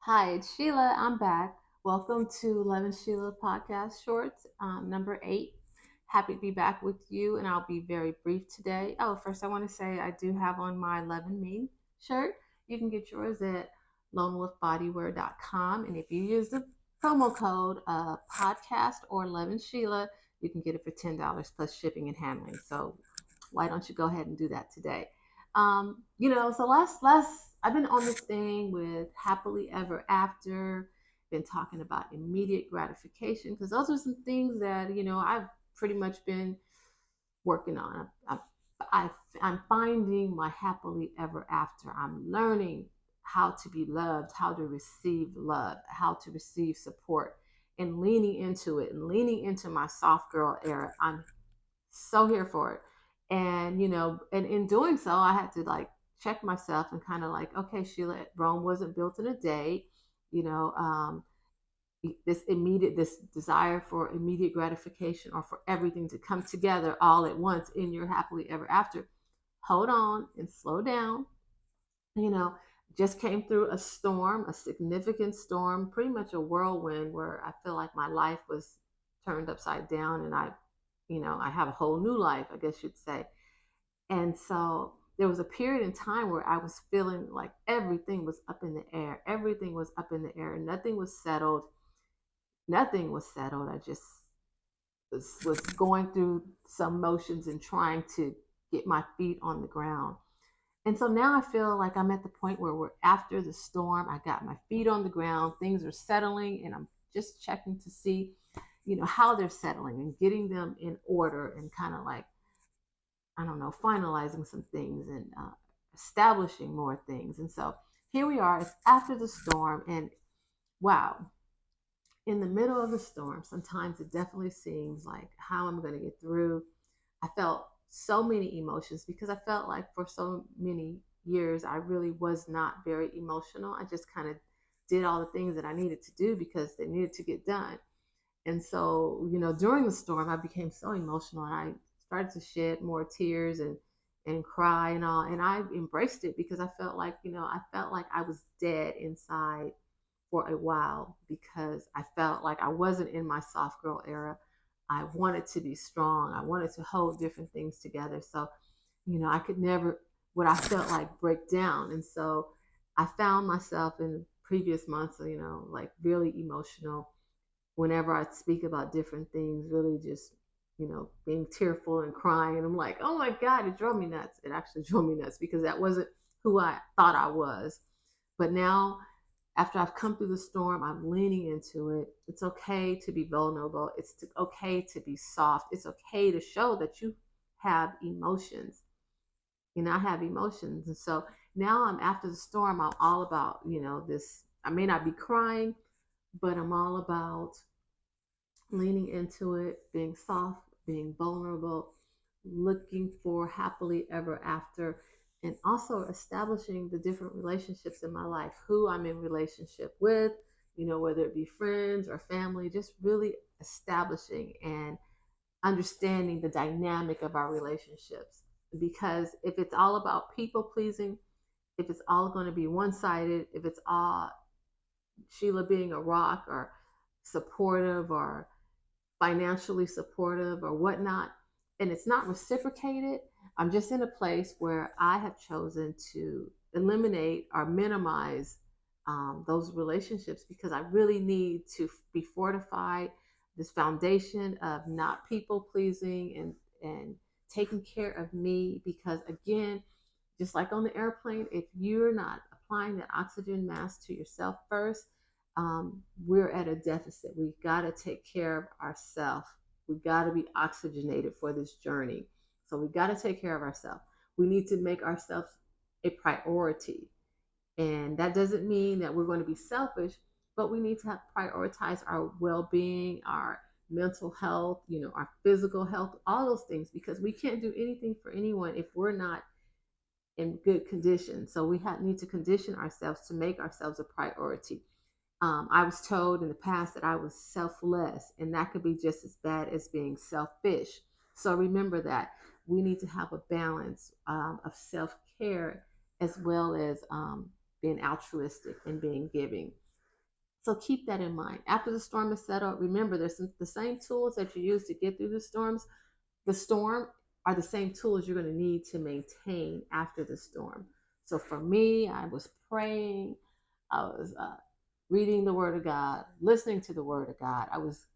Hi, it's Sheila. I'm back. Welcome to Lovin Sheila podcast shorts, number 8. Happy to be back with you, and I'll be very brief today. Oh, first, I want to say I do have on my Lovin Me shirt. You can get yours at lonewolfbodywear.com. And if you use the promo code podcast or Lovin Sheila, you can get it for $10 plus shipping and handling. So why don't you go ahead and do that today? So last I've been on this thing with happily ever after, been talking about immediate gratification because those are some things that I've pretty much been working on. I, I'm finding my happily ever after. I'm learning how to be loved, how to receive love, how to receive support, and leaning into it and leaning into my soft girl era. I'm so here for it. And and in doing so, I had to like check myself and kind of like, okay, Sheila, Rome wasn't built in a day. You know, this desire for immediate gratification or for everything to come together all at once in your happily ever after. Hold on and slow down. You know, just came through a storm, a significant storm, pretty much a whirlwind where I feel like my life was turned upside down and I have a whole new life, I guess you'd say. And so there was a period in time where I was feeling like everything was up in the air. Everything was up in the air. Nothing was settled. Nothing was settled. I just was going through some motions and trying to get my feet on the ground. And so now I feel like I'm at the point where we're after the storm. I got my feet on the ground. Things are settling, and I'm just checking to see, how they're settling and getting them in order and kind of like, I don't know, finalizing some things and establishing more things. And so here we are. It's after the storm, and wow, in the middle of the storm, sometimes it definitely seems like how I'm going to get through. I felt so many emotions because I felt like for so many years I really was not very emotional. I just kind of did all the things that I needed to do because they needed to get done. And so, during the storm, I became so emotional and I started to shed more tears and cry and all. And I embraced it because I felt like, I felt like I was dead inside for a while because I felt like I wasn't in my soft girl era. I wanted to be strong. I wanted to hold different things together. So, I could never, what I felt like, break down. And so I found myself in previous months, like really emotional whenever I speak about different things, really just, being tearful and crying. And I'm like, oh my God, it drove me nuts. It actually drove me nuts because that wasn't who I thought I was. But now, after I've come through the storm, I'm leaning into it. It's okay to be vulnerable. Okay to be soft. It's okay to show that you have emotions. I have emotions. And so now I'm after the storm. I'm all about, this. I may not be crying, but I'm all about leaning into it, being soft, being vulnerable, looking for happily ever after, and also establishing the different relationships in my life, who I'm in relationship with, whether it be friends or family, just really establishing and understanding the dynamic of our relationships. Because if it's all about people pleasing, if it's all going to be one sided, if it's all Sheila being a rock or supportive or financially supportive or whatnot, and it's not reciprocated, I'm just in a place where I have chosen to eliminate or minimize those relationships because I really need to be fortified, this foundation of not people pleasing and taking care of me. Because again, just like on the airplane, if you're not applying that oxygen mask to yourself first, we're at a deficit. We've got to take care of ourselves. We've got to be oxygenated for this journey. So we've got to take care of ourselves. We need to make ourselves a priority. And that doesn't mean that we're going to be selfish, but we need to prioritize our well being, our mental health, our physical health, all those things, because we can't do anything for anyone if we're not in good condition. So we need to condition ourselves to make ourselves a priority. I was told in the past that I was selfless, and that could be just as bad as being selfish. So remember that we need to have a balance of self care as well as being altruistic and being giving. So keep that in mind. After the storm is settled, remember the same tools that you use to get through the storm are the same tools you're going to need to maintain after the storm. So for me, I was praying, I was reading the Word of God, listening to the Word of God. I was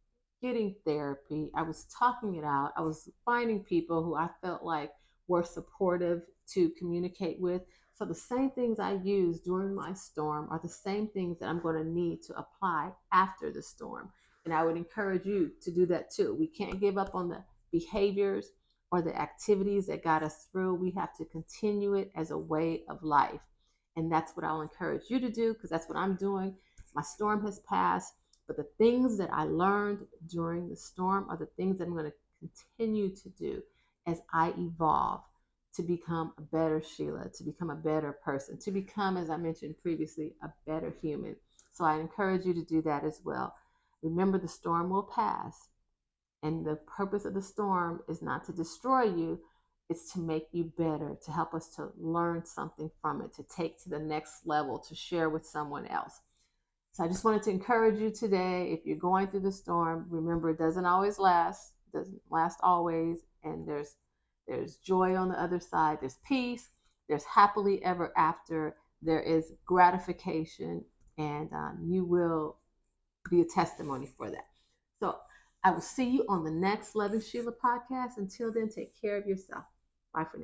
getting therapy. I was talking it out. I was finding people who I felt like were supportive to communicate with. So the same things I used during my storm are the same things that I'm going to need to apply after the storm. And I would encourage you to do that too. We can't give up on the behaviors or the activities that got us through. We have to continue it as a way of life. And that's what I'll encourage you to do because that's what I'm doing. My storm has passed, but the things that I learned during the storm are the things that I'm going to continue to do as I evolve to become a better Sheila, to become a better person, to become, as I mentioned previously, a better human. So I encourage you to do that as well. Remember, the storm will pass, and the purpose of the storm is not to destroy you, it's to make you better, to help us to learn something from it, to take to the next level, to share with someone else. So I just wanted to encourage you today. If you're going through the storm, remember it doesn't always last. It doesn't last always. And there's joy on the other side. There's peace. There's happily ever after. There is gratification, and you will be a testimony for that. So I will see you on the next Lovin Sheila podcast. Until then, take care of yourself. Bye for now.